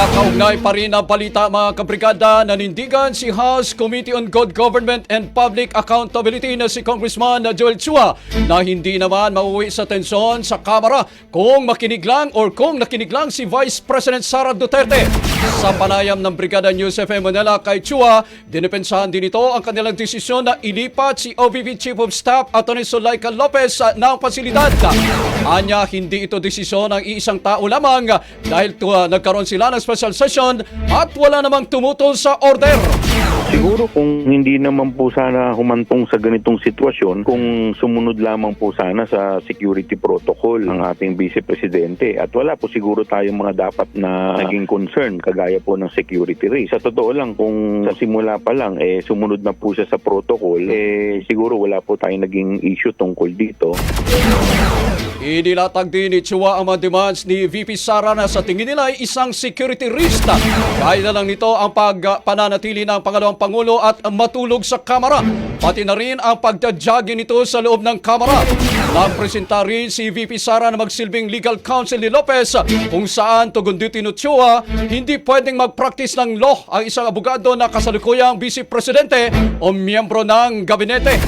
Kaugnay pa rin ang balita mga kabrigada, nanindigan si House Committee on Good Government and Public Accountability na si Congressman Joel Chua na hindi naman mauwi sa tensyon sa Kamara kung makinig lang or kung nakinig lang si Vice President Sara Duterte. Sa panayam ng Brigada News FM Manila kay Chua, dinepensahan din ito ang kanilang desisyon na ilipat si OVP Chief of Staff Atty. Zulaika Lopez ng pasilidad. Anya, hindi ito desisyon ng iisang tao lamang dahil nagkaroon sila ng special session at wala namang tumutol sa order. Siguro kung hindi naman po sana humantong sa ganitong sitwasyon, kung sumunod lamang po sana sa security protocol ng ating Vice Presidente at wala po siguro tayong mga dapat na naging concern kagaya po ng security risk. Sa totoo lang, kung sa simula pa lang sumunod na po siya sa protocol, siguro wala po tayong naging issue tungkol dito. Inilatag din ni Chua ang mga demands ni VP Sara na sa tingin nila ay isang security risk. Kaya na lang nito ang pagpananatili ng Pangalawang Pangulo at matulog sa Kamara. Pati na rin ang pagdadyagin nito sa loob ng Kamara. Nagpresenta rin si VP Sara na magsilbing legal counsel ni Lopez kung saan tugon dito ni Chua, hindi pwedeng mag-practice ng law ang isang abogado na kasalukuyang Vice Presidente o miyembro ng gabinete.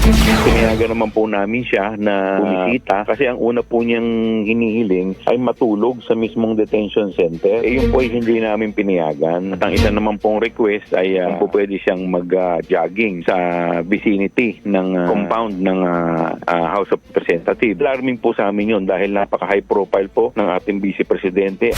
Pinayagan naman po namin siya na bumisita kasi ang una po niyang hinihiling ay matulog sa mismong detention center. Yun po ay hindi namin pinayagan. At ang isa naman pong request ay po pwede siyang mag-jogging sa vicinity ng compound ng House of Representatives. Alarming po sa amin yun dahil napaka-high profile po ng ating Vice Presidente.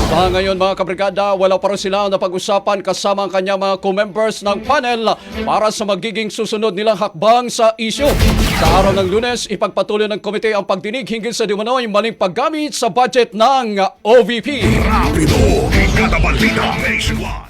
Sa ngayon mga kabrigada, wala pa rin sila napag-usapan kasama ang kanyang mga co-members ng panel para sa magiging susunod nilang hakbang sa issue. Sa araw ng Lunes, ipagpatuloy ng komite ang pagdinig hinggil sa dimanoy maling paggamit sa budget ng OVP. Rapido, kada balita nationwide.